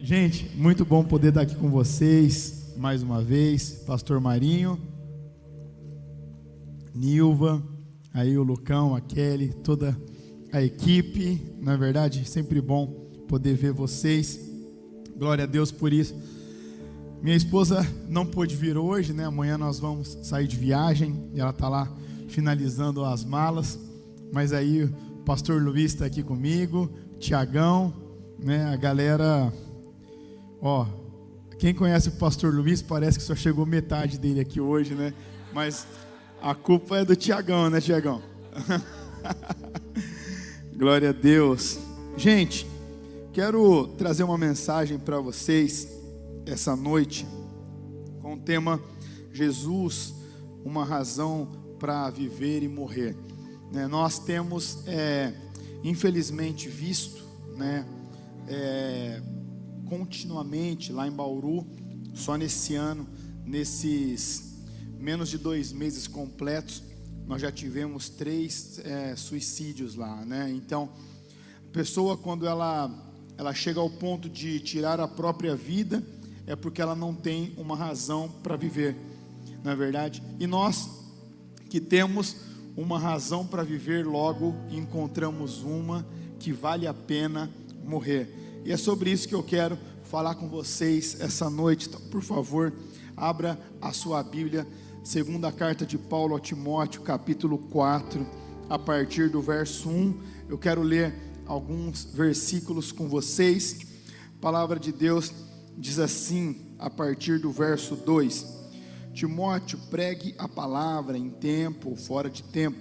Gente, muito bom poder estar aqui com vocês mais uma vez. Pastor Marinho, Nilva, aí o Lucão, a Kelly, toda a equipe. Na verdade, sempre bom poder ver vocês. Glória a Deus por isso. Minha esposa não pôde vir hoje, né? Amanhã nós vamos sair de viagem e ela está lá finalizando as malas. Mas aí o pastor Luiz está aqui comigo, Tiagão, né? A galera, ó, quem conhece o pastor Luiz parece que só chegou metade dele aqui hoje, né? Mas a culpa é do Tiagão, né, Tiagão? Glória a Deus. Gente, quero trazer uma mensagem para vocês essa noite com o tema Jesus, uma razão para viver e morrer, né? Nós temos infelizmente visto, né, continuamente lá em Bauru, só nesse ano, nesses menos de 2 meses completos, nós já tivemos 3 suicídios lá, né? Então, a pessoa, quando ela chega ao ponto de tirar a própria vida, é porque ela não tem uma razão para viver, não é verdade? E nós que temos uma razão para viver, logo encontramos uma que vale a pena morrer. E é sobre isso que eu quero falar com vocês essa noite. Então, por favor, abra a sua Bíblia, segunda carta de Paulo a Timóteo, capítulo 4, a partir do verso 1. Eu quero ler alguns versículos com vocês. A palavra de Deus diz assim, a partir do verso 2: Timóteo, pregue a palavra em tempo ou fora de tempo,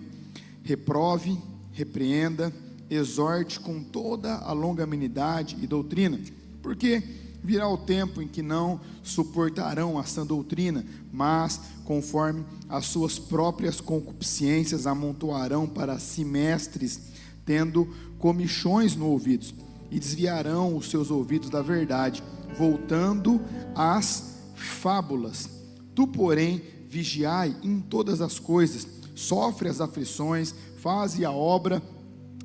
reprove, repreenda, exorte com toda a longanimidade e doutrina, porque virá o tempo em que não suportarão a sã doutrina, mas, conforme as suas próprias concupiscências, amontoarão para si mestres, tendo comichões no ouvidos, e desviarão os seus ouvidos da verdade, voltando às fábulas. Tu, porém, vigiai em todas as coisas, sofre as aflições, faze a obra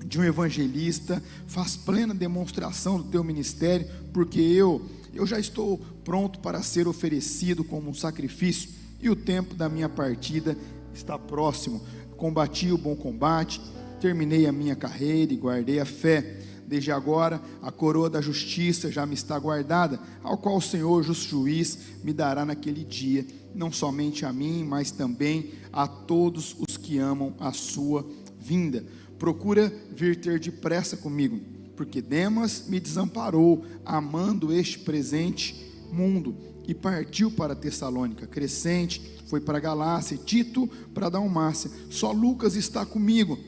de um evangelista, faz plena demonstração do teu ministério, porque eu já estou pronto para ser oferecido como um sacrifício, e o tempo da minha partida está próximo. Combati o bom combate, terminei a minha carreira e guardei a fé. Desde agora a coroa da justiça já me está guardada, ao qual o Senhor, justo juiz, me dará naquele dia, não somente a mim, mas também a todos os que amam a sua vinda. Procura vir ter depressa comigo, porque Demas me desamparou, amando este presente mundo, e partiu para Tessalônica. Crescente foi para Galácia, e Tito para Dalmácia. Só Lucas está comigo.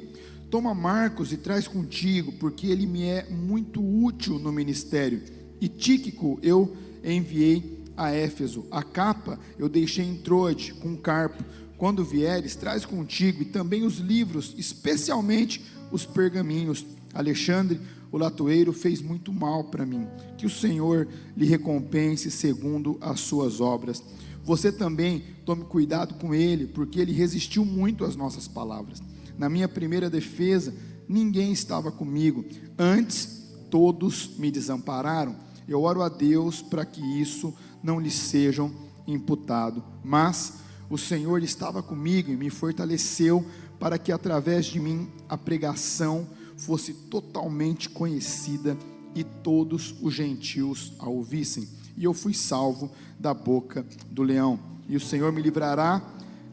Toma Marcos e traz contigo, porque ele me é muito útil no ministério. E Tíquico eu enviei a Éfeso. A capa eu deixei em Troade com Carpo. Quando vieres, traz contigo e também os livros, especialmente os pergaminhos. Alexandre, o latoeiro, fez muito mal para mim. Que o Senhor lhe recompense segundo as suas obras. Você também tome cuidado com ele, porque ele resistiu muito às nossas palavras. Na minha primeira defesa, ninguém estava comigo, antes todos me desampararam. Eu oro a Deus para que isso não lhes seja imputado, mas o Senhor estava comigo e me fortaleceu para que através de mim a pregação fosse totalmente conhecida e todos os gentios a ouvissem. E eu fui salvo da boca do leão. E o Senhor me livrará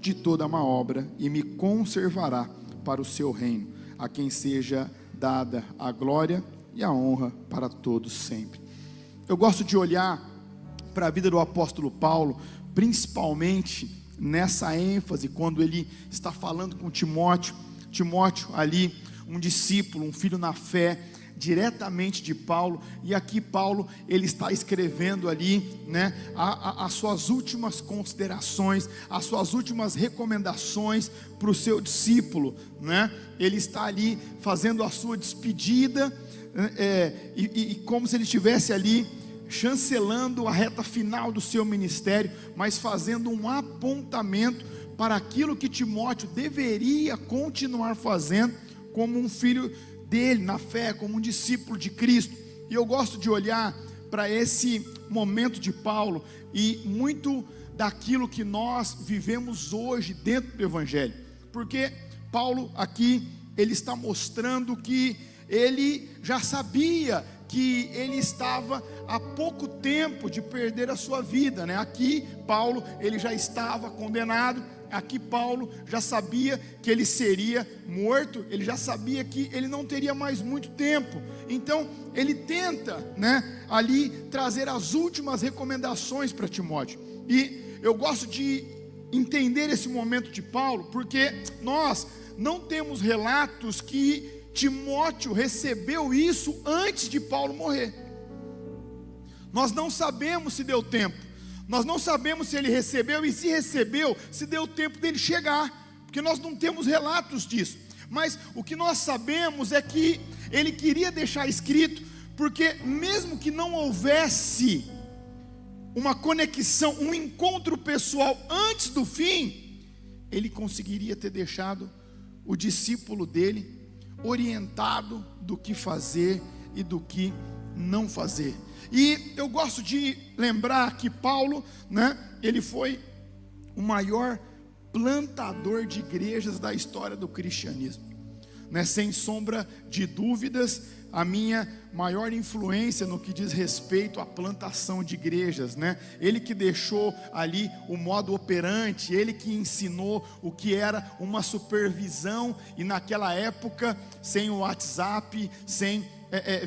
de toda má obra e me conservará para o seu reino, a quem seja dada a glória e a honra para todos sempre. Eu gosto de olhar para a vida do apóstolo Paulo, principalmente nessa ênfase, quando ele está falando com Timóteo ali, um discípulo, um filho na fé, diretamente de Paulo, e aqui Paulo, ele está escrevendo ali, né, as suas últimas considerações, as suas últimas recomendações para o seu discípulo, né? Ele está ali fazendo a sua despedida, e como se ele estivesse ali chancelando a reta final do seu ministério, mas fazendo um apontamento para aquilo que Timóteo deveria continuar fazendo como um filho dele na fé, como um discípulo de Cristo. E eu gosto de olhar para esse momento de Paulo e muito daquilo que nós vivemos hoje dentro do Evangelho, porque Paulo aqui, ele está mostrando que ele já sabia que ele estava há pouco tempo de perder a sua vida, né? Aqui Paulo, ele já estava condenado. Aqui Paulo já sabia que ele seria morto, ele já sabia que ele não teria mais muito tempo. Então ele tenta, né, ali trazer as últimas recomendações para Timóteo. E eu gosto de entender esse momento de Paulo, porque nós não temos relatos que Timóteo recebeu isso antes de Paulo morrer. Nós não sabemos se deu tempo. Nós não sabemos se ele recebeu, e se recebeu, se deu tempo dele chegar, porque nós não temos relatos disso. Mas o que nós sabemos é que ele queria deixar escrito, porque mesmo que não houvesse uma conexão, um encontro pessoal antes do fim, ele conseguiria ter deixado o discípulo dele orientado do que fazer e do que não fazer. E eu gosto de lembrar que Paulo, né, ele foi o maior plantador de igrejas da história do cristianismo, né? Sem sombra de dúvidas, a minha maior influência no que diz respeito à plantação de igrejas, né? Ele que deixou ali o modo operante, ele que ensinou o que era uma supervisão, e naquela época, sem o WhatsApp, sem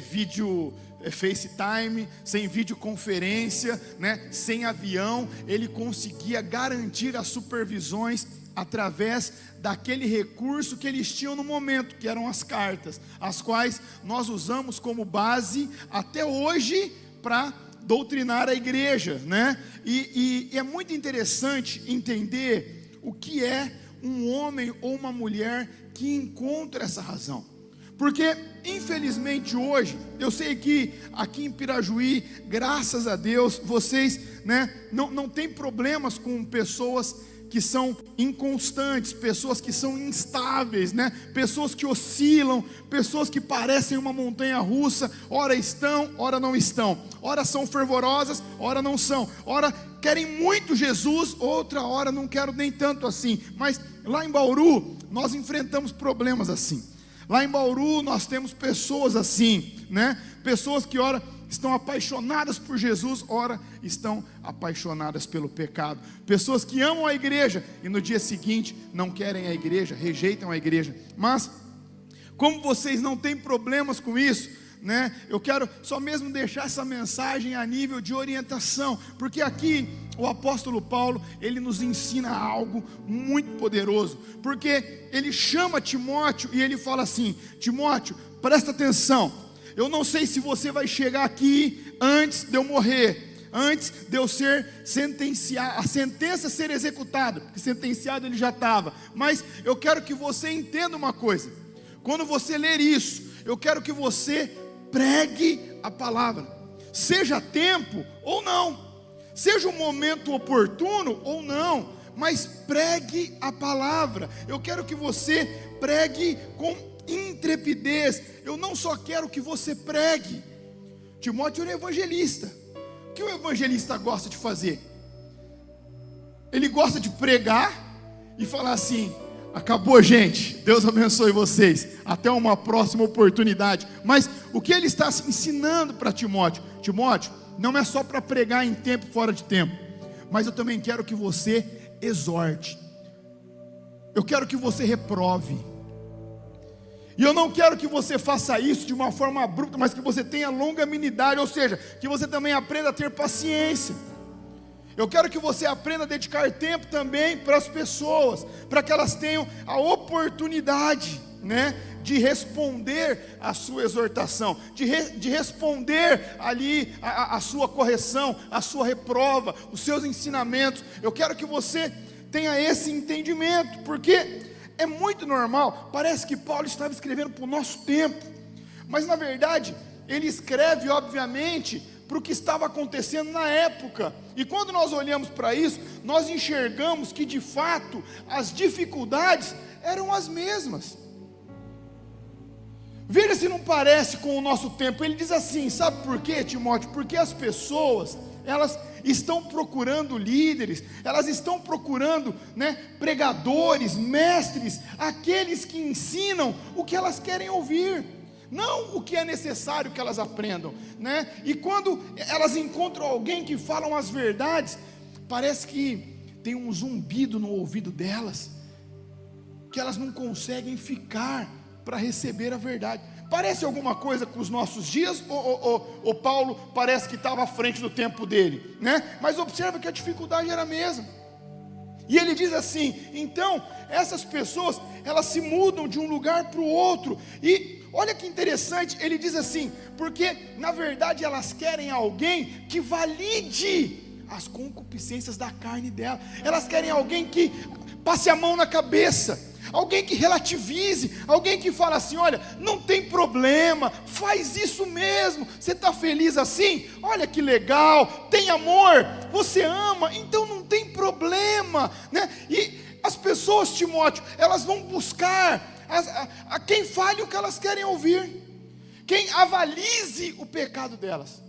vídeo FaceTime, sem videoconferência, né, sem avião, ele conseguia garantir as supervisões através daquele recurso que eles tinham no momento, que eram as cartas, as quais nós usamos como base até hoje para doutrinar a igreja, né? E é muito interessante entender o que é um homem ou uma mulher que encontra essa razão. Porque, infelizmente hoje, eu sei que aqui em Pirajuí, graças a Deus, vocês, né, não tem problemas com pessoas que são inconstantes, pessoas que são instáveis, né, pessoas que oscilam, pessoas que parecem uma montanha russa, ora estão, ora não estão, ora são fervorosas, ora não são, ora querem muito Jesus, outra hora não quero nem tanto assim. Mas lá em Bauru, nós enfrentamos problemas assim. Lá em Bauru nós temos pessoas assim, né? Pessoas que ora estão apaixonadas por Jesus, ora estão apaixonadas pelo pecado. Pessoas que amam a igreja e no dia seguinte não querem a igreja, rejeitam a igreja. Mas como vocês não têm problemas com isso, né? Eu quero só mesmo deixar essa mensagem a nível de orientação, porque aqui o apóstolo Paulo, ele nos ensina algo muito poderoso, porque ele chama Timóteo e ele fala assim: Timóteo, presta atenção, eu não sei se você vai chegar aqui antes de eu morrer, antes de eu ser sentenciado, a sentença ser executada, porque sentenciado ele já estava, mas eu quero que você entenda uma coisa, quando você ler isso, eu quero que você pregue a palavra, seja tempo ou não, seja um momento oportuno ou não, mas pregue a palavra. Eu quero que você pregue com intrepidez. Eu não só quero que você pregue. Timóteo é um evangelista. O que o evangelista gosta de fazer? Ele gosta de pregar e falar assim: acabou, gente, Deus abençoe vocês, até uma próxima oportunidade. Mas o que ele está ensinando para Timóteo? Timóteo, não é só para pregar em tempo fora de tempo, mas eu também quero que você exorte, eu quero que você reprove, e eu não quero que você faça isso de uma forma abrupta, mas que você tenha longanimidade, ou seja, que você também aprenda a ter paciência. Eu quero que você aprenda a dedicar tempo também para as pessoas, para que elas tenham a oportunidade, né, de responder a sua exortação, de responder ali a sua correção, a sua reprova, os seus ensinamentos. Eu quero que você tenha esse entendimento, porque é muito normal, parece que Paulo estava escrevendo para o nosso tempo, mas na verdade ele escreve obviamente para o que estava acontecendo na época, e quando nós olhamos para isso, nós enxergamos que de fato as dificuldades eram as mesmas. Veja se não parece com o nosso tempo. Ele diz assim, sabe por quê, Timóteo? Porque as pessoas, elas estão procurando líderes, elas estão procurando, pregadores, mestres, aqueles que ensinam o que elas querem ouvir, não o que é necessário que elas aprendam, E quando elas encontram alguém que falam as verdades, parece que tem um zumbido no ouvido delas, que elas não conseguem ficar para receber a verdade. Parece alguma coisa com os nossos dias, ou Paulo parece que estava à frente do tempo dele, Mas observa que a dificuldade era a mesma. E ele diz assim, então, essas pessoas, elas se mudam de um lugar para o outro, e olha que interessante, ele diz assim, porque na verdade elas querem alguém que valide as concupiscências da carne dela, elas querem alguém que passe a mão na cabeça, alguém que relativize, alguém que fala assim, olha, não tem problema, faz isso mesmo, você está feliz assim? Olha que legal, tem amor, você ama, então não tem problema, E as pessoas, Timóteo, elas vão buscar a quem fale o que elas querem ouvir, quem avalize o pecado delas,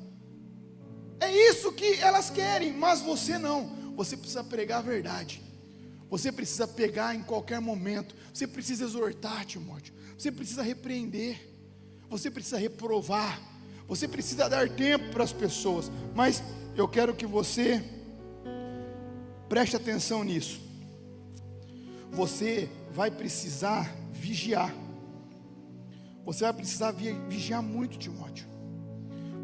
é isso que elas querem, mas você não, você precisa pregar a verdade. Você precisa pegar em qualquer momento, você precisa exortar, Timóteo, você precisa repreender, você precisa reprovar, você precisa dar tempo para as pessoas, mas eu quero que você preste atenção nisso. Você vai precisar vigiar, você vai precisar vigiar muito, Timóteo.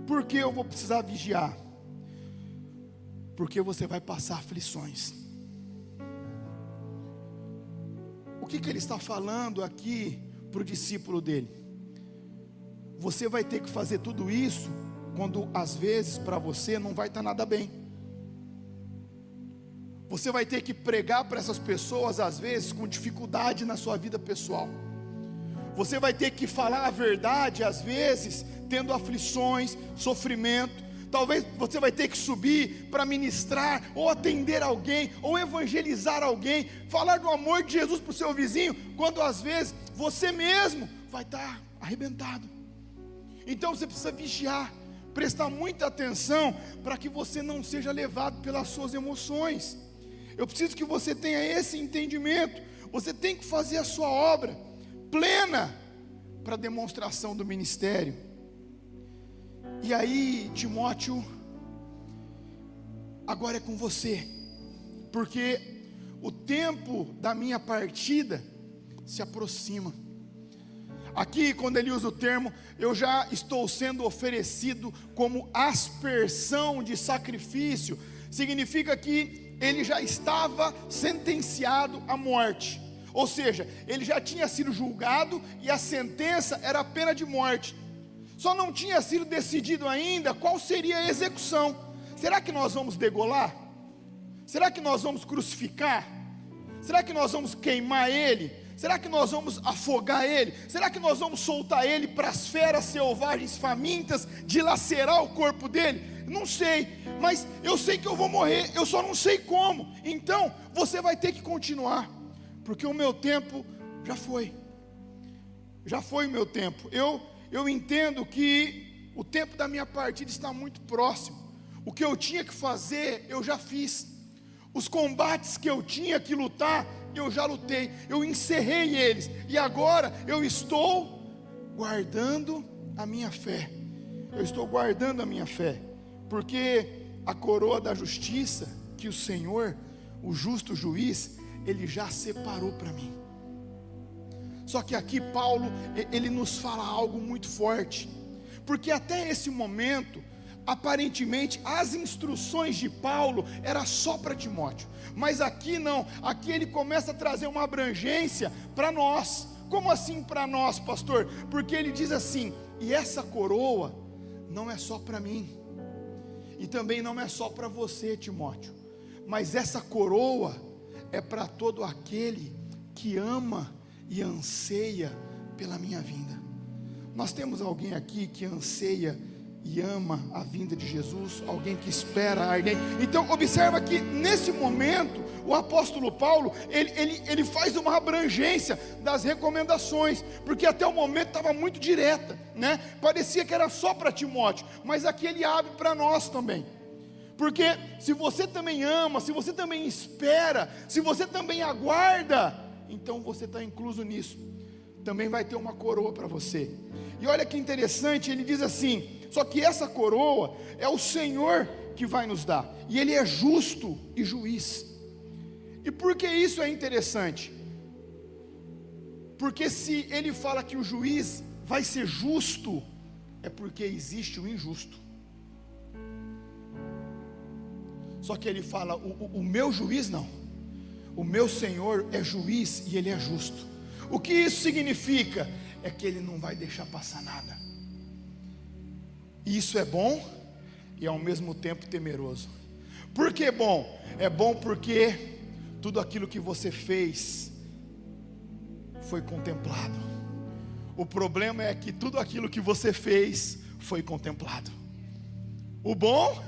Por que eu vou precisar vigiar? Porque você vai passar aflições. O que ele está falando aqui para o discípulo dele? Você vai ter que fazer tudo isso quando às vezes para você não vai estar nada bem. Você vai ter que pregar para essas pessoas às vezes com dificuldade na sua vida pessoal. Você vai ter que falar a verdade às vezes tendo aflições, sofrimento. Talvez você vai ter que subir para ministrar, ou atender alguém, ou evangelizar alguém, falar do amor de Jesus para o seu vizinho, quando às vezes você mesmo vai estar arrebentado. Então você precisa vigiar, prestar muita atenção, para que você não seja levado pelas suas emoções. Eu preciso que você tenha esse entendimento. Você tem que fazer a sua obra plena, para demonstração do ministério. E aí, Timóteo, agora é com você, porque o tempo da minha partida se aproxima. Aqui, quando ele usa o termo, eu já estou sendo oferecido como aspersão de sacrifício, significa que ele já estava sentenciado à morte, ou seja, ele já tinha sido julgado e a sentença era a pena de morte. Só não tinha sido decidido ainda qual seria a execução. Será que nós vamos degolar? Será que nós vamos crucificar? Será que nós vamos queimar ele? Será que nós vamos afogar ele? Será que nós vamos soltar ele para as feras selvagens famintas, dilacerar o corpo dele? Não sei, mas eu sei que eu vou morrer, eu só não sei como. Então, você vai ter que continuar, porque o meu tempo já foi o meu tempo. Eu entendo que o tempo da minha partida está muito próximo. O que eu tinha que fazer, eu já fiz. Os combates que eu tinha que lutar, eu já lutei. Eu encerrei eles. E agora eu estou guardando a minha fé. Eu estou guardando a minha fé. Porque a coroa da justiça, que o Senhor, o justo juiz, Ele já separou para mim. Só que aqui Paulo, ele nos fala algo muito forte, porque até esse momento, aparentemente, as instruções de Paulo era só para Timóteo, mas aqui não, aqui ele começa a trazer uma abrangência para nós. Como assim para nós, pastor? Porque ele diz assim, e essa coroa não é só para mim, e também não é só para você, Timóteo, mas essa coroa é para todo aquele que ama e anseia pela minha vinda. Nós temos alguém aqui que anseia e ama a vinda de Jesus, alguém que espera alguém. Então observa que nesse momento o apóstolo Paulo, ele faz uma abrangência das recomendações, porque até o momento estava muito direta, né? Parecia que era só para Timóteo, mas aqui ele abre para nós também. Porque se você também ama, se você também espera, se você também aguarda, então você está incluso nisso. Também vai ter uma coroa para você. E olha que interessante, ele diz assim: só que essa coroa é o Senhor que vai nos dar, e Ele é justo e juiz. E por que isso é interessante? Porque se Ele fala que o juiz vai ser justo, é porque existe o injusto. Só que Ele fala, o meu juiz não, o meu Senhor é juiz e Ele é justo. O que isso significa? É que Ele não vai deixar passar nada. E isso é bom e ao mesmo tempo temeroso. Por que bom? É bom porque tudo aquilo que você fez foi contemplado. O problema é que tudo aquilo que você fez foi contemplado, o bom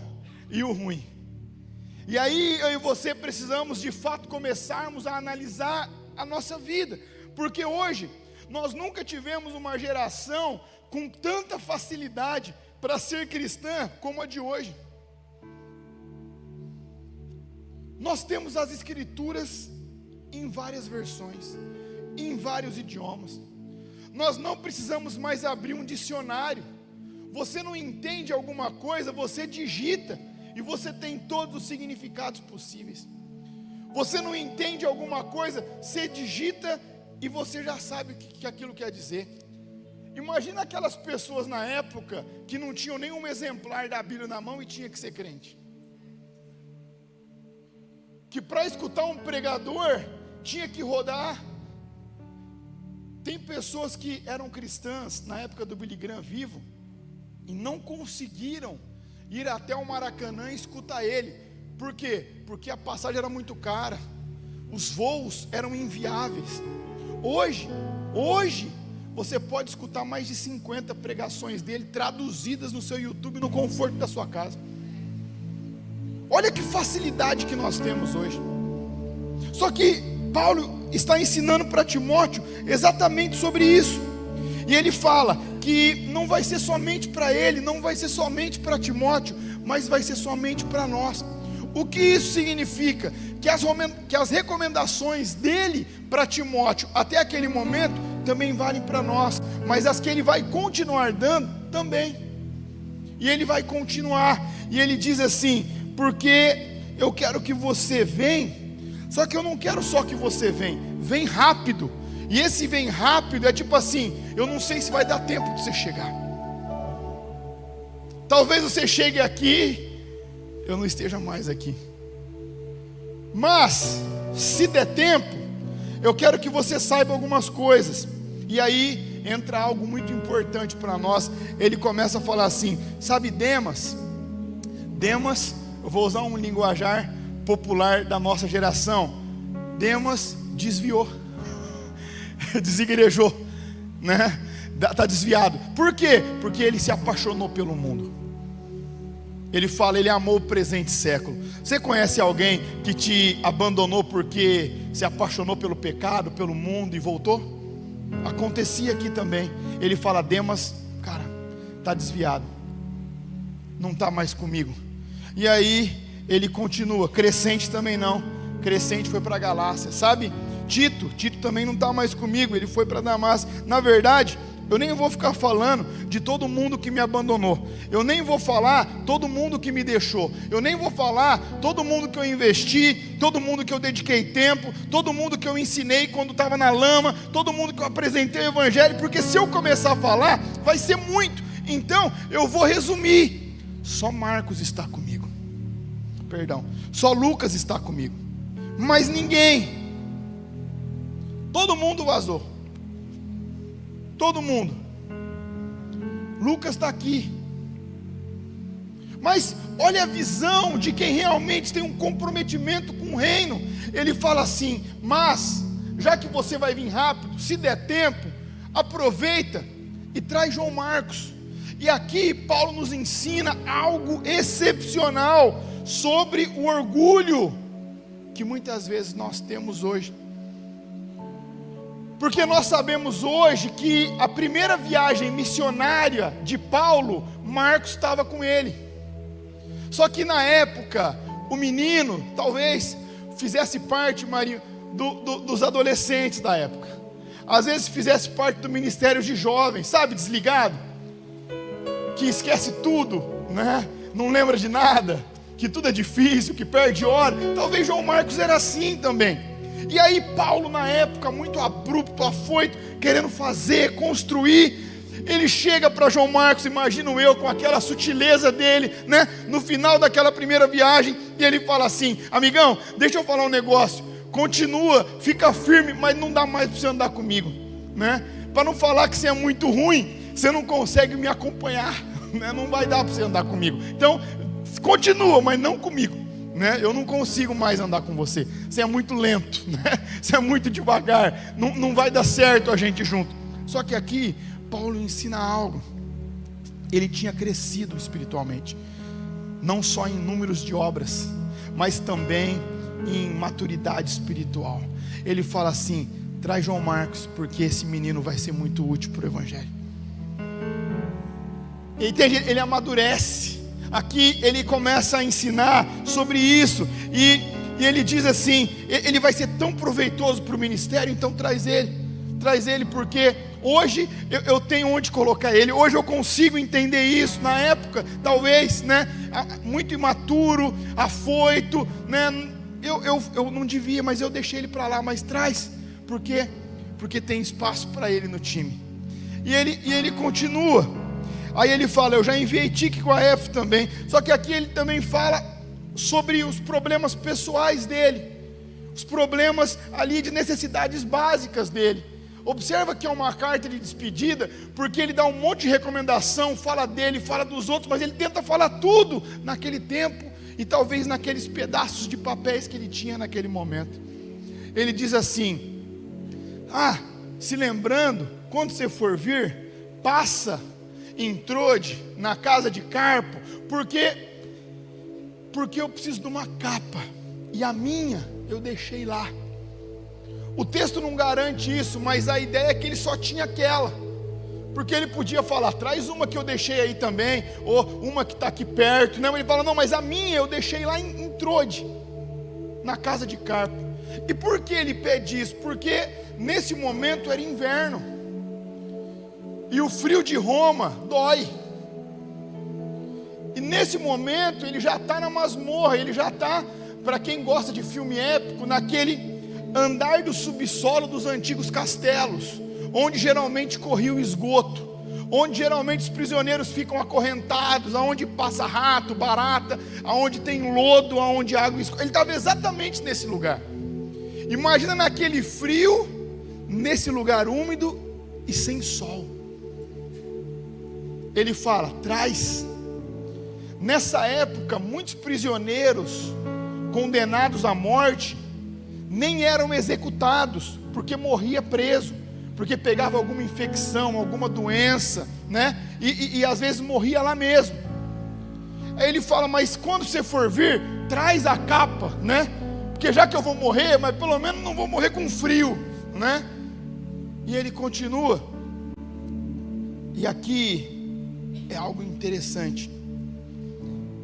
e o ruim. E aí eu e você precisamos de fato começarmos a analisar a nossa vida, porque hoje nós nunca tivemos uma geração com tanta facilidade para ser cristã como a de hoje. Nós temos as escrituras em várias versões, em vários idiomas. Nós não precisamos mais abrir um dicionário. Você não entende alguma coisa, você digita e você tem todos os significados possíveis. Você não entende alguma coisa, você digita e você já sabe o que aquilo quer dizer. Imagina aquelas pessoas na época que não tinham nenhum exemplar da Bíblia na mão e tinha que ser crente. Que para escutar um pregador tinha que rodar. Tem pessoas que eram cristãs na época do Billy Graham vivo e não conseguiram ir até o Maracanã e escutar ele. Por quê? Porque a passagem era muito cara, os voos eram inviáveis. Hoje você pode escutar mais de 50 pregações dele traduzidas no seu YouTube, no conforto da sua casa. Olha que facilidade que nós temos hoje. Só que Paulo está ensinando para Timóteo exatamente sobre isso. E ele fala que não vai ser somente para ele, não vai ser somente para Timóteo, mas vai ser somente para nós. O que isso significa? Que as recomendações dele para Timóteo até aquele momento também valem para nós, mas as que ele vai continuar dando também. E ele vai continuar, e ele diz assim: porque eu quero que você venha, só que eu não quero só que você venha, vem rápido. E esse vem rápido é tipo assim: eu não sei se vai dar tempo de você chegar. Talvez você chegue aqui, eu não esteja mais aqui. Mas, se der tempo, eu quero que você saiba algumas coisas. E aí entra algo muito importante para nós. Ele começa a falar assim: sabe Demas? Demas, eu vou usar um linguajar popular da nossa geração. Demas desviou, desigrejou, né? Está desviado. Por quê? Porque ele se apaixonou pelo mundo. Ele fala, ele amou o presente século. Você conhece alguém que te abandonou porque se apaixonou pelo pecado, pelo mundo e voltou? Acontecia aqui também. Ele fala, Demas, cara, está desviado, não está mais comigo. E aí ele continua. Crescente também não. Crescente foi para Galácia. Sabe, Tito também não está mais comigo, ele foi para Damasco. Na verdade, eu nem vou ficar falando de todo mundo que me abandonou. Eu nem vou falar todo mundo que me deixou. Eu nem vou falar todo mundo que eu investi, todo mundo que eu dediquei tempo, todo mundo que eu ensinei quando estava na lama, todo mundo que eu apresentei o evangelho, porque se eu começar a falar, vai ser muito. Então, eu vou resumir. Só Marcos está comigo. Só Lucas está comigo. Mas ninguém. Todo mundo vazou. Todo mundo. Lucas está aqui. Mas olha a visão de quem realmente tem um comprometimento com o reino. Ele fala assim: mas, já que você vai vir rápido, se der tempo, aproveita e traz João Marcos. E aqui Paulo nos ensina algo excepcional sobre o orgulho que muitas vezes nós temos hoje. Porque nós sabemos hoje que a primeira viagem missionária de Paulo, Marcos estava com ele. Só que na época, o menino talvez fizesse parte, Marinho, dos adolescentes da época. Às vezes fizesse parte do ministério de jovens, sabe, desligado, que esquece tudo, né? Não lembra de nada, que tudo é difícil, que perde hora. Talvez João Marcos era assim também. E aí Paulo, na época, muito abrupto, afoito, querendo fazer, construir, ele chega para João Marcos, imagino eu, com aquela sutileza dele, né? No final daquela primeira viagem, e ele fala assim: amigão, deixa eu falar um negócio, continua, fica firme, mas não dá mais para você andar comigo, né? Para não falar que você é muito ruim, você não consegue me acompanhar, né? Não vai dar para você andar comigo, então continua, mas não comigo, né? Eu não consigo mais andar com você, você é muito lento, né? Você é muito devagar, não vai dar certo a gente junto. Só que aqui Paulo ensina algo. Ele tinha crescido espiritualmente, não só em números de obras, mas também em maturidade espiritual. Ele fala assim: traz João Marcos, porque esse menino vai ser muito útil para o Evangelho. Ele amadurece. Aqui ele começa a ensinar sobre isso, e ele diz assim: ele vai ser tão proveitoso para o ministério, então traz ele, porque hoje eu tenho onde colocar ele, hoje eu consigo entender isso. Na época, talvez, né, muito imaturo, afoito, né, eu não devia, mas eu deixei ele para lá. Mas traz, porque tem espaço para ele no time. E ele continua. Aí ele fala: eu já enviei Tíquico a Éfeso também. Só que aqui ele também fala sobre os problemas pessoais dele, os problemas ali de necessidades básicas dele. Observa que é uma carta de despedida, porque ele dá um monte de recomendação, fala dele, fala dos outros, mas ele tenta falar tudo naquele tempo, e talvez naqueles pedaços de papéis que ele tinha naquele momento. Ele diz assim: se lembrando, quando você for vir, passa em Trode, na casa de Carpo, porque eu preciso de uma capa, e a minha eu deixei lá. O texto não garante isso, mas a ideia é que ele só tinha aquela, porque ele podia falar: traz uma que eu deixei aí também, ou uma que está aqui perto. Não, ele fala: não, mas a minha eu deixei lá em Trode, na casa de Carpo. E por que ele pede isso? Porque nesse momento era inverno, e o frio de Roma dói. E nesse momento ele já está na masmorra, ele já está, para quem gosta de filme épico, naquele andar do subsolo dos antigos castelos, onde geralmente corria o esgoto, onde geralmente os prisioneiros ficam acorrentados, aonde passa rato, barata, aonde tem lodo, aonde a água escorre. Ele estava exatamente nesse lugar. Imagina naquele frio, nesse lugar úmido e sem sol. Ele fala: traz. Nessa época, muitos prisioneiros condenados à morte nem eram executados, porque morria preso, porque pegava alguma infecção, alguma doença, né? E às vezes morria lá mesmo. Aí ele fala: mas quando você for vir, traz a capa, né? Porque já que eu vou morrer, mas pelo menos não vou morrer com frio, né? E ele continua. E aqui é algo interessante.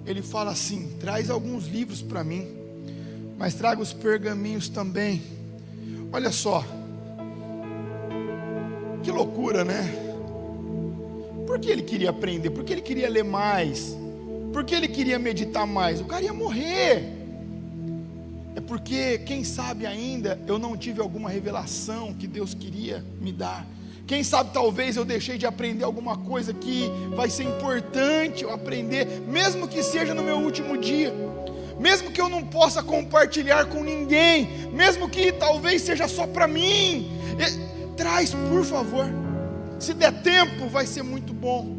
Ele fala assim: traz alguns livros para mim, mas traga os pergaminhos também. Olha só, que loucura, né? Por que ele queria aprender? Por que ele queria ler mais? Por que ele queria meditar mais? O cara ia morrer. É porque, quem sabe ainda, eu não tive alguma revelação que Deus queria me dar. Quem sabe talvez eu deixei de aprender alguma coisa que vai ser importante eu aprender, mesmo que seja no meu último dia, mesmo que eu não possa compartilhar com ninguém, mesmo que talvez seja só para mim. Traz, por favor. Se der tempo, vai ser muito bom.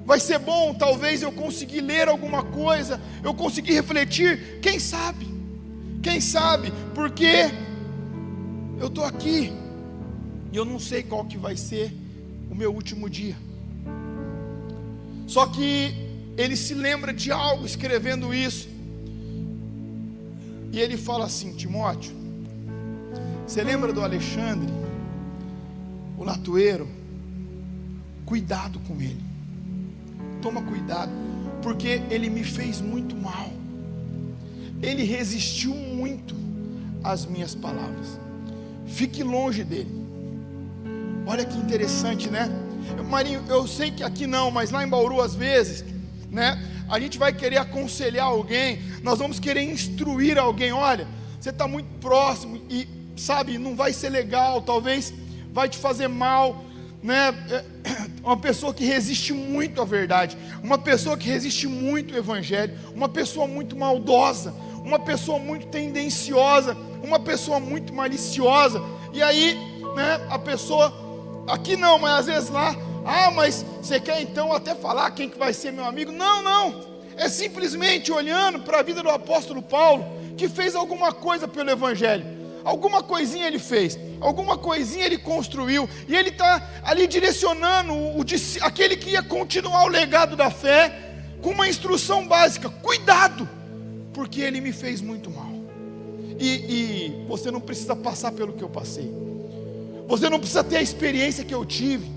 Vai ser bom, talvez eu conseguir ler alguma coisa, eu conseguir refletir, quem sabe? Quem sabe? Porque eu estou aqui e eu não sei qual que vai ser o meu último dia. Só que ele se lembra de algo escrevendo isso, e ele fala assim: Timóteo, você lembra do Alexandre, o latoeiro? Cuidado com ele, toma cuidado, porque ele me fez muito mal, ele resistiu muito às minhas palavras, fique longe dele. Olha que interessante, né? Marinho, eu sei que aqui não, mas lá em Bauru às vezes, né, a gente vai querer aconselhar alguém, nós vamos querer instruir alguém. Olha, você está muito próximo e sabe, não vai ser legal, talvez vai te fazer mal, né? Uma pessoa que resiste muito à verdade, uma pessoa que resiste muito ao evangelho, uma pessoa muito maldosa, uma pessoa muito tendenciosa, uma pessoa muito maliciosa. E aí, né, a pessoa aqui não, mas às vezes lá, mas você quer então até falar quem que vai ser meu amigo? Não, é simplesmente olhando para a vida do apóstolo Paulo, que fez alguma coisa pelo evangelho, alguma coisinha ele fez, alguma coisinha ele construiu, e ele está ali direcionando aquele que ia continuar o legado da fé, com uma instrução básica: cuidado, porque ele me fez muito mal. E você não precisa passar pelo que eu passei, você não precisa ter a experiência que eu tive,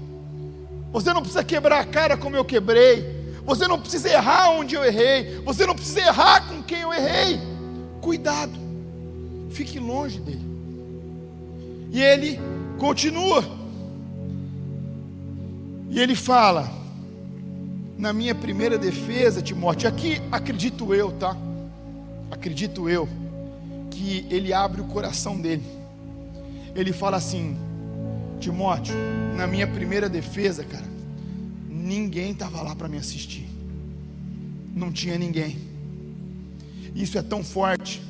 você não precisa quebrar a cara como eu quebrei, você não precisa errar onde eu errei, você não precisa errar com quem eu errei. Cuidado, fique longe dele. E ele continua, e ele fala: na minha primeira defesa, Timóteo, aqui acredito eu, tá? Acredito eu, que ele abre o coração dele. Ele fala assim: Timóteo, na minha primeira defesa, cara, ninguém estava lá para me assistir, não tinha ninguém. Isso é tão forte,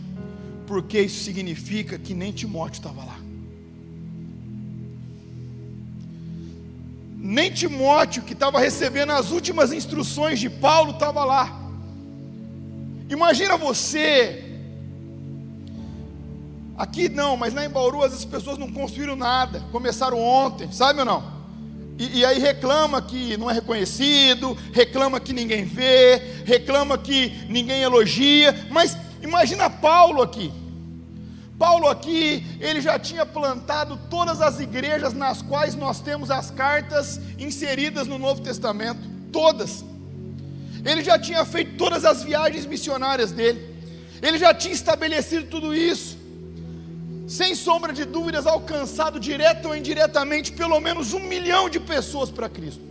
porque isso significa que nem Timóteo estava lá, nem Timóteo, que estava recebendo as últimas instruções de Paulo, estava lá. Imagina você, aqui não, mas lá em Bauru as pessoas não construíram nada, começaram ontem, sabe ou não? E aí reclama que não é reconhecido, reclama que ninguém vê, reclama que ninguém elogia. Mas imagina Paulo aqui, ele já tinha plantado todas as igrejas nas quais nós temos as cartas inseridas no Novo Testamento, todas. Ele já tinha feito todas as viagens missionárias dele, ele já tinha estabelecido tudo isso, sem sombra de dúvidas, alcançado direta ou indiretamente pelo menos 1 milhão de pessoas para Cristo.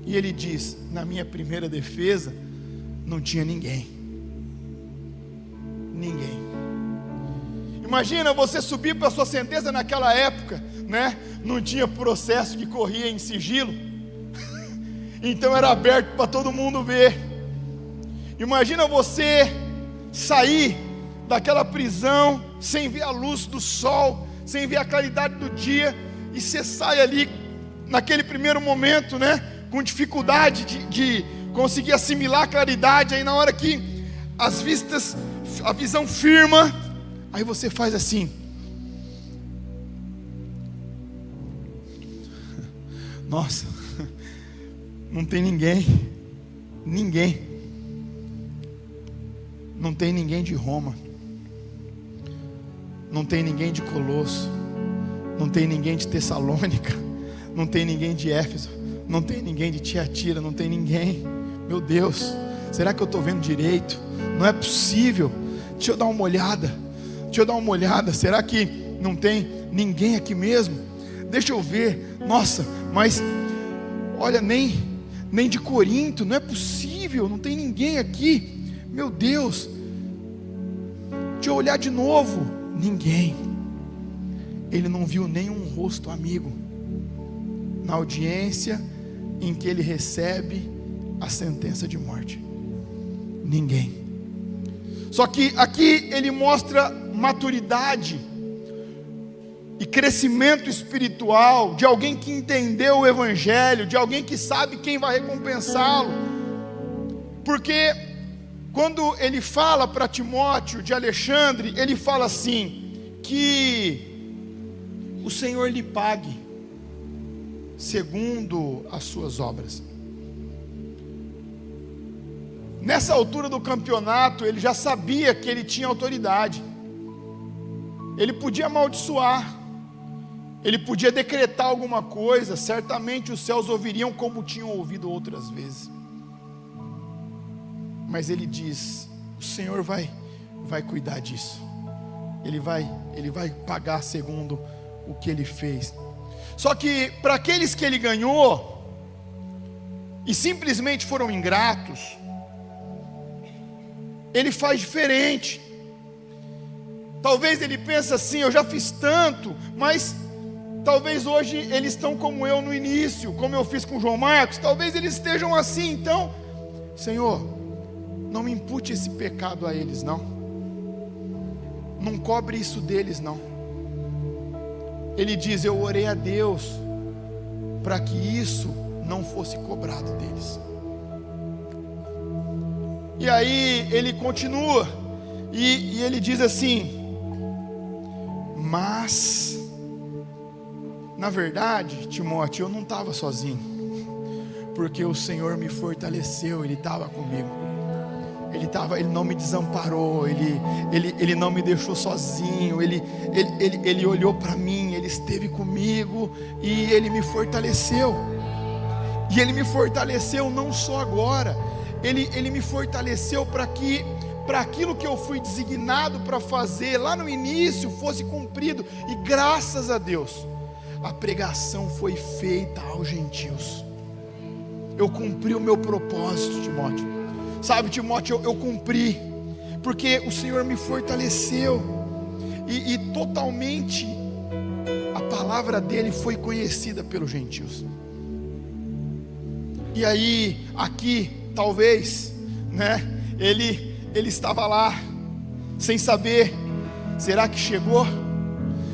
E ele diz: na minha primeira defesa não tinha ninguém. Imagina você subir para a sua sentença naquela época, né? Não tinha processo que corria em sigilo, então era aberto para todo mundo ver. Imagina você sair daquela prisão sem ver a luz do sol, sem ver a claridade do dia, e você sai ali naquele primeiro momento, né, com dificuldade de conseguir assimilar a claridade. Aí na hora que a visão firma, aí você faz assim: nossa, não tem ninguém, não tem ninguém de Roma, não tem ninguém de Colosso, não tem ninguém de Tessalônica, não tem ninguém de Éfeso, não tem ninguém de Tiatira, não tem ninguém. Meu Deus, será que eu estou vendo direito? Não é possível. Deixa eu dar uma olhada, será que não tem ninguém aqui mesmo? Deixa eu ver. Nossa, mas olha, nem de Corinto, não é possível, não tem ninguém aqui. Meu Deus, deixa eu olhar de novo. Ninguém. Ele não viu nenhum rosto amigo na audiência em que ele recebe a sentença de morte. Ninguém. Só que aqui ele mostra maturidade e crescimento espiritual de alguém que entendeu o evangelho, de alguém que sabe quem vai recompensá-lo. Porque quando ele fala para Timóteo de Alexandre, ele fala assim: que o Senhor lhe pague segundo as suas obras. Nessa altura do campeonato, ele já sabia que ele tinha autoridade. Ele podia amaldiçoar, ele podia decretar alguma coisa, certamente os céus ouviriam como tinham ouvido outras vezes. Mas ele diz: o Senhor vai cuidar disso. Ele vai pagar segundo o que ele fez. Só que para aqueles que ele ganhou e simplesmente foram ingratos, ele faz diferente. Talvez ele pense assim: eu já fiz tanto, mas talvez hoje eles estão como eu no início, como eu fiz com o João Marcos, talvez eles estejam assim. Então, Senhor, não me impute esse pecado a eles, não cobre isso deles, não. Ele diz: eu orei a Deus para que isso não fosse cobrado deles. E aí ele continua, e ele diz assim: mas, na verdade, Timóteo, eu não estava sozinho, porque o Senhor me fortaleceu, Ele estava comigo, Ele não me desamparou, Ele não me deixou sozinho, Ele olhou para mim, Ele esteve comigo, e Ele me fortaleceu. E Ele me fortaleceu não só agora, Ele me fortaleceu para aquilo que eu fui designado para fazer lá no início fosse cumprido. E graças a Deus, a pregação foi feita aos gentios. Eu cumpri o meu propósito, Timóteo. Sabe, Timóteo, eu cumpri, porque o Senhor me fortaleceu, e totalmente a palavra dele foi conhecida pelos gentios. E aí, aqui, talvez, né, ele estava lá, sem saber: será que chegou?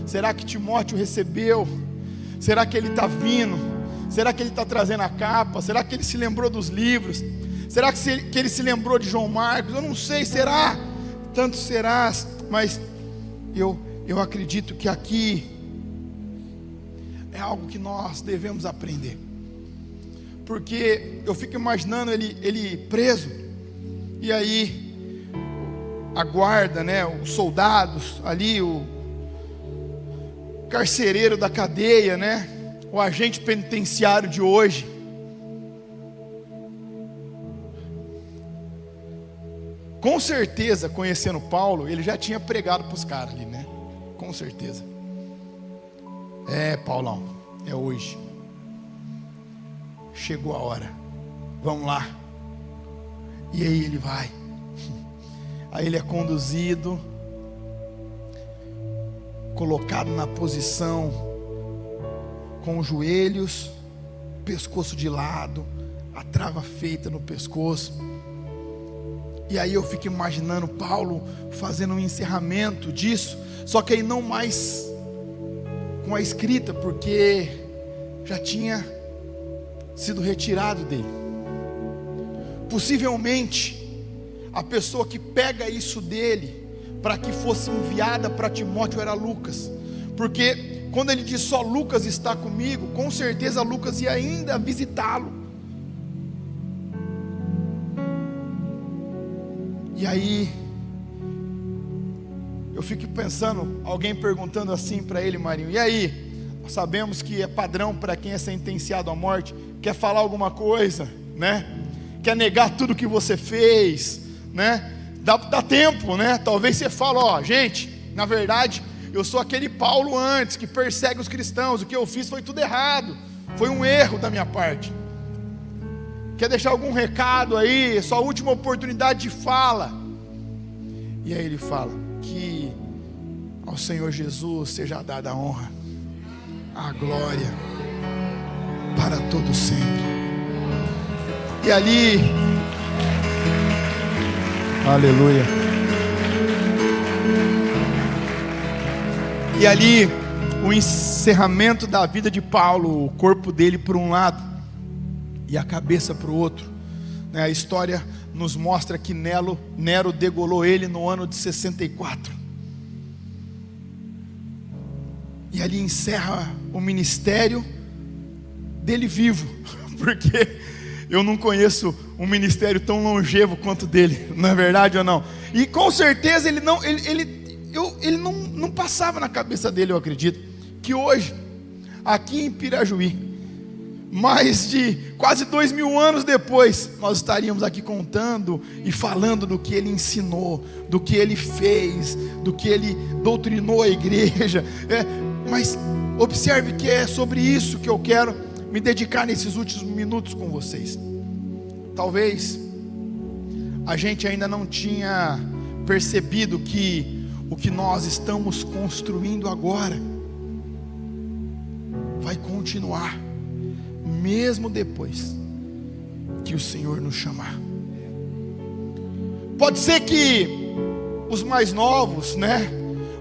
Será que Timóteo recebeu? Será que ele está vindo? Será que ele está trazendo a capa? Será que ele se lembrou dos livros? Será que ele se lembrou de João Marcos? Eu não sei, será? Tanto será, mas eu acredito que aqui é algo que nós devemos aprender. Porque eu fico imaginando ele preso, e aí a guarda, né, os soldados ali, o carcereiro da cadeia, né, o agente penitenciário de hoje, com certeza, conhecendo Paulo, ele já tinha pregado para os caras ali, né? Com certeza. Paulão, é hoje. Chegou a hora. Vamos lá. E aí ele vai. Aí ele é conduzido, colocado na posição, com os joelhos, pescoço de lado, a trava feita no pescoço. E aí eu fico imaginando Paulo fazendo um encerramento disso, só que aí não mais com a escrita, porque já tinha sido retirado dele. Possivelmente a pessoa que pega isso dele para que fosse enviada para Timóteo era Lucas, porque quando ele diz só Lucas está comigo, com certeza Lucas ia ainda visitá-lo. E aí eu fico pensando, alguém perguntando assim para ele: Marinho, e aí? Nós sabemos que é padrão para quem é sentenciado à morte, quer falar alguma coisa, né? Quer negar tudo que você fez, né? Dá tempo, né? Talvez você fale: gente, na verdade eu sou aquele Paulo antes, que persegue os cristãos, o que eu fiz foi tudo errado, foi um erro da minha parte. Quer deixar algum recado aí, sua última oportunidade de fala? E aí ele fala: que ao Senhor Jesus seja dada a honra, a glória, para todo sempre. E ali, aleluia. E ali, o encerramento da vida de Paulo, o corpo dele por um lado e a cabeça para o outro, né? A história nos mostra que Nero degolou ele no ano de 64. E ali encerra o ministério dele vivo, porque eu não conheço um ministério tão longevo quanto dele, não é verdade ou não? E com certeza ele não passava na cabeça dele, eu acredito, que hoje, aqui em Pirajuí, mais de quase 2000 anos depois, nós estaríamos aqui contando e falando do que ele ensinou, do que ele fez, do que ele doutrinou a igreja. Mas observe que é sobre isso que eu quero me dedicar nesses últimos minutos com vocês. Talvez a gente ainda não tinha percebido que o que nós estamos construindo agora vai continuar, mesmo depois que o Senhor nos chamar. Pode ser que os mais novos,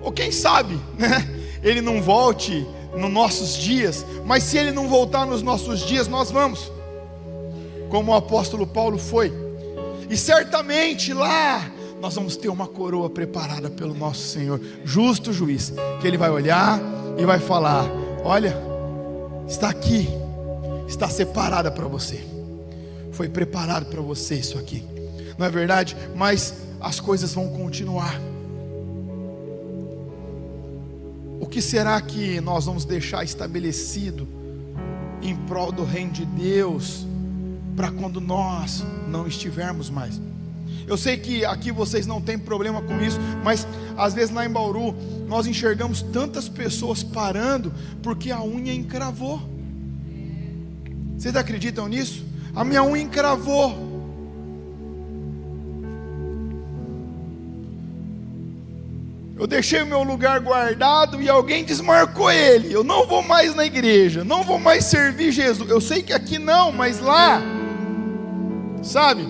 ou quem sabe, ele não volte nos nossos dias, mas se ele não voltar nos nossos dias, nós vamos, como o apóstolo Paulo foi, e certamente lá nós vamos ter uma coroa preparada pelo nosso Senhor, justo juiz, que ele vai olhar e vai falar: olha, está aqui, está separada para você, foi preparado para você isso aqui, não é verdade? Mas as coisas vão continuar. O que será que nós vamos deixar estabelecido em prol do reino de Deus, para quando nós não estivermos mais? Eu sei que aqui vocês não têm problema com isso, mas às vezes lá em Bauru nós enxergamos tantas pessoas parando porque a unha encravou. Vocês acreditam nisso? A minha unha encravou. Eu deixei o meu lugar guardado e alguém desmarcou ele. Eu não vou mais na igreja, não vou mais servir Jesus. Eu sei que aqui não, mas lá, sabe?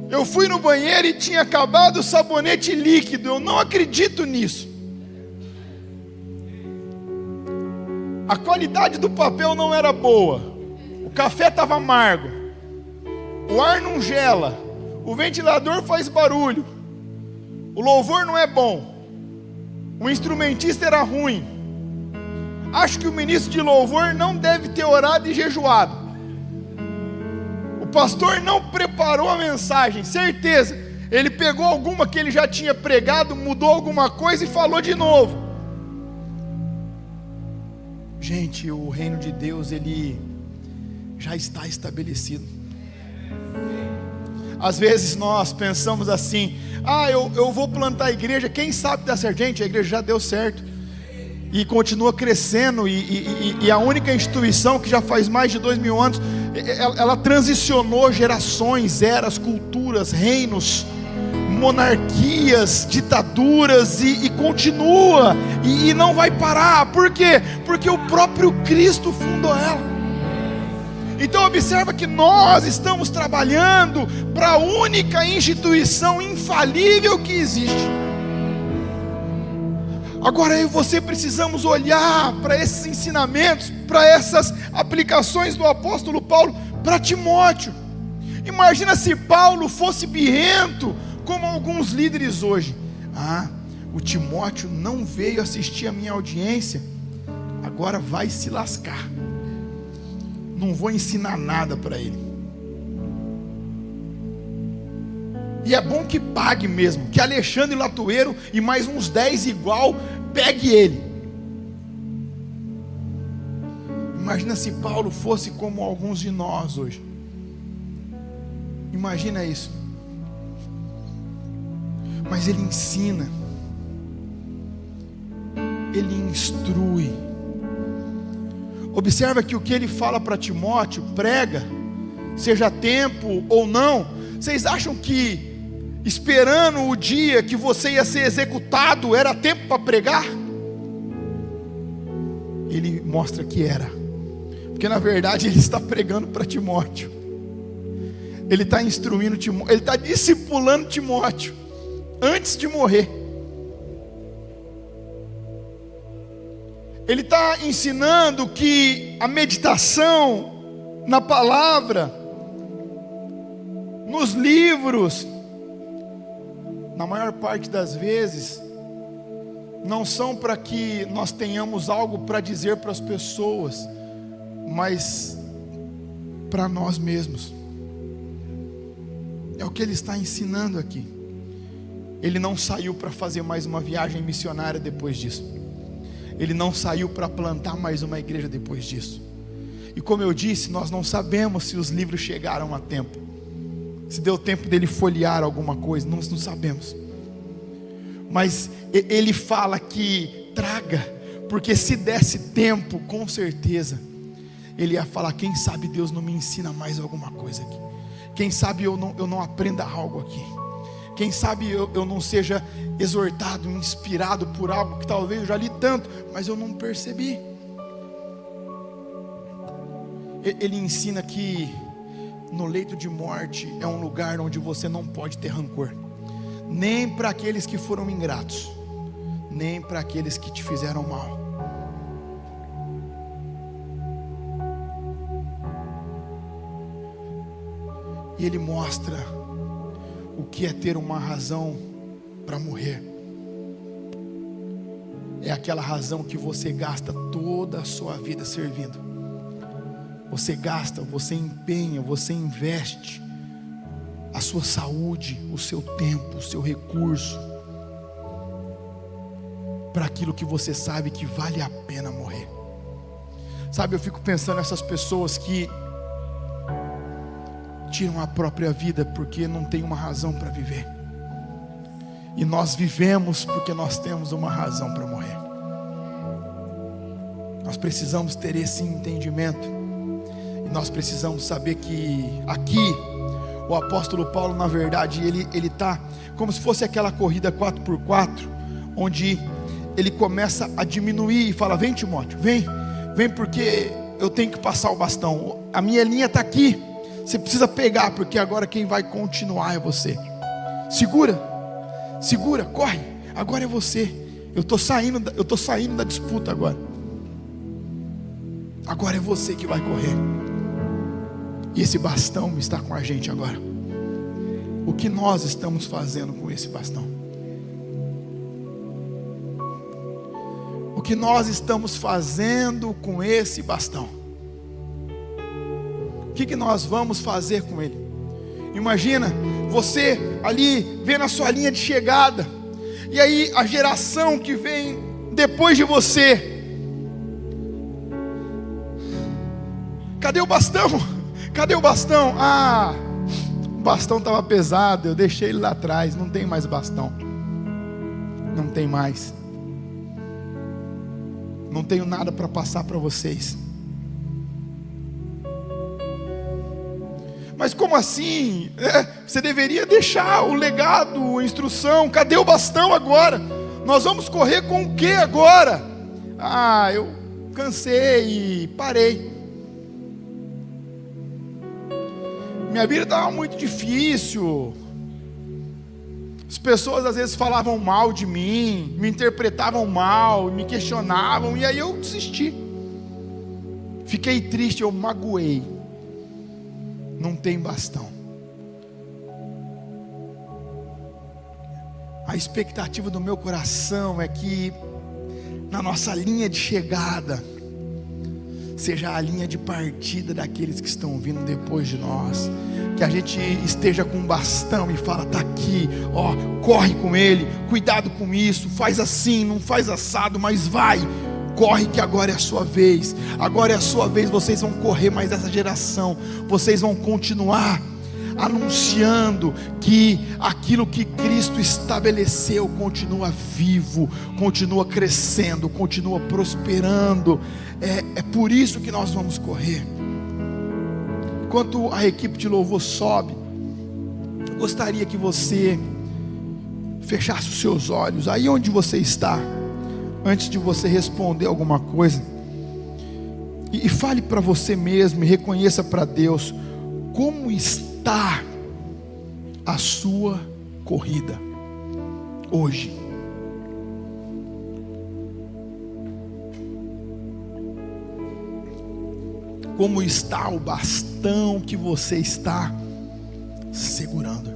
Eu fui no banheiro e tinha acabado o sabonete líquido. Eu não acredito nisso. A qualidade do papel não era boa. O café estava amargo. O ar não gela. O ventilador faz barulho. O louvor não é bom. O instrumentista era ruim. Acho que o ministro de louvor não deve ter orado e jejuado. O pastor não preparou a mensagem, certeza. Ele pegou alguma que ele já tinha pregado, mudou alguma coisa e falou de novo. Gente, o reino de Deus, ele já está estabelecido. Às vezes nós pensamos assim: eu vou plantar a igreja, quem sabe dá certo. Gente, a igreja já deu certo e continua crescendo, e a única instituição que já faz mais de 2000 anos, ela transicionou gerações, eras, culturas, reinos, monarquias, ditaduras, e continua, e não vai parar. Por quê? Porque o próprio Cristo fundou ela. Então observa que nós estamos trabalhando para a única instituição infalível que existe. Agora eu e você precisamos olhar para esses ensinamentos, para essas aplicações do apóstolo Paulo para Timóteo. Imagina se Paulo fosse birrento como alguns líderes hoje. O Timóteo não veio assistir a minha audiência, agora vai se lascar. Não vou ensinar nada para ele. E é bom que pague mesmo, que Alexandre Latueiro e mais uns 10 igual, pegue ele. Imagina se Paulo fosse como alguns de nós hoje. Imagina isso. Mas ele ensina, ele instrui. Observa que o que ele fala para Timóteo, prega, seja tempo ou não. Vocês acham que esperando o dia que você ia ser executado era tempo para pregar? Ele mostra que era, porque na verdade ele está pregando para Timóteo. Ele está instruindo Timóteo, ele está discipulando Timóteo antes de morrer. Ele está ensinando que a meditação na palavra, nos livros, na maior parte das vezes, não são para que nós tenhamos algo para dizer para as pessoas, mas para nós mesmos. É o que ele está ensinando aqui. Ele não saiu para fazer mais uma viagem missionária depois disso. Ele não saiu para plantar mais uma igreja depois disso. E como eu disse, nós não sabemos se os livros chegaram a tempo, se deu tempo dele folhear alguma coisa, nós não sabemos. Mas ele fala que traga, porque se desse tempo, com certeza ele ia falar: quem sabe Deus não me ensina mais alguma coisa aqui, quem sabe eu não aprenda algo aqui, quem sabe eu não seja exortado, inspirado por algo que talvez eu já li tanto, mas eu não percebi. Ele ensina que no leito de morte é um lugar onde você não pode ter rancor, nem para aqueles que foram ingratos, nem para aqueles que te fizeram mal. E ele mostra o que é ter uma razão para morrer. É aquela razão que você gasta toda a sua vida servindo. Você gasta, você empenha, você investe a sua saúde, o seu tempo, o seu recurso para aquilo que você sabe que vale a pena morrer. Sabe, eu fico pensando nessas pessoas que tiram a própria vida porque não tem uma razão para viver. E nós vivemos porque nós temos uma razão para morrer. Nós precisamos ter esse entendimento. E nós precisamos saber que aqui o apóstolo Paulo, na verdade, ele está como se fosse aquela corrida 4x4, onde ele começa a diminuir e fala: vem, Timóteo, vem porque eu tenho que passar o bastão, a minha linha está aqui, você precisa pegar, porque agora quem vai continuar é você. Segura, corre, agora é você. Eu estou saindo da disputa agora é você que vai correr. E esse bastão está com a gente agora. O que nós estamos fazendo com esse bastão? O que nós estamos fazendo com esse bastão? O que nós vamos fazer com ele? Imagina você ali vendo a sua linha de chegada, e aí a geração que vem depois de você: cadê o bastão? Cadê o bastão? Ah, o bastão estava pesado, eu deixei ele lá atrás, não tem mais bastão. Não tem mais. Não tenho nada para passar para vocês. Mas como assim? Você deveria deixar o legado, a instrução. Cadê o bastão agora? Nós vamos correr com o que agora? Ah, eu cansei e parei. Minha vida estava muito difícil. As pessoas às vezes falavam mal de mim, me interpretavam mal, me questionavam, e aí eu desisti. Fiquei triste, eu magoei. Não tem bastão. A expectativa do meu coração é que na nossa linha de chegada seja a linha de partida daqueles que estão vindo depois de nós. Que a gente esteja com um bastão e fala: está aqui, ó, corre com ele, cuidado com isso, faz assim, não faz assado, mas vai, corre que agora é a sua vez. Agora é a sua vez, vocês vão correr mais essa geração. Vocês vão continuar anunciando que aquilo que Cristo estabeleceu continua vivo, continua crescendo, continua prosperando. É por isso que nós vamos correr. Enquanto a equipe de louvor sobe, eu gostaria que você fechasse os seus olhos aí onde você está, antes de você responder alguma coisa, e fale para você mesmo e reconheça para Deus como está a sua corrida hoje. Como está o bastão que você está segurando?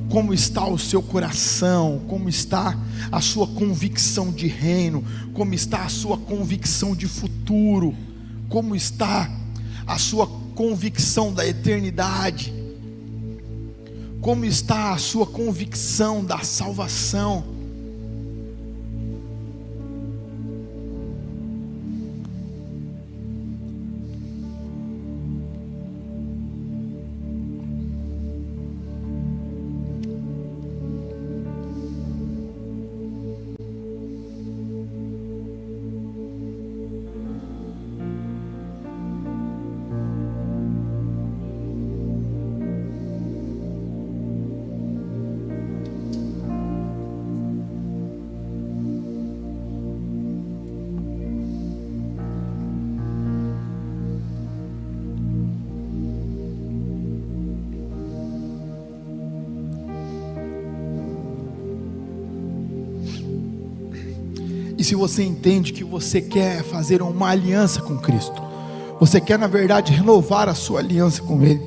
Como está o seu coração? Como está a sua convicção de reino? Como está a sua convicção de futuro? Como está a sua convicção da eternidade? Como está a sua convicção da salvação? E se você entende que você quer fazer uma aliança com Cristo, você quer na verdade renovar a sua aliança com Ele,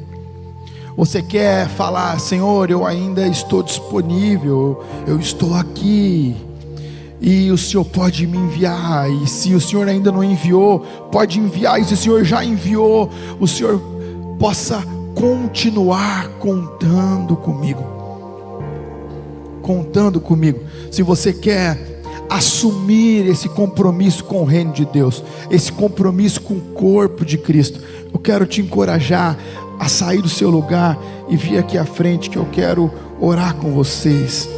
você quer falar: Senhor, eu ainda estou disponível, eu estou aqui, e o Senhor pode me enviar, e se o Senhor ainda não enviou, pode enviar, e se o Senhor já enviou, o Senhor possa continuar contando comigo. Se você quer assumir esse compromisso com o reino de Deus, esse compromisso com o corpo de Cristo, eu quero te encorajar a sair do seu lugar e vir aqui à frente, que eu quero orar com vocês.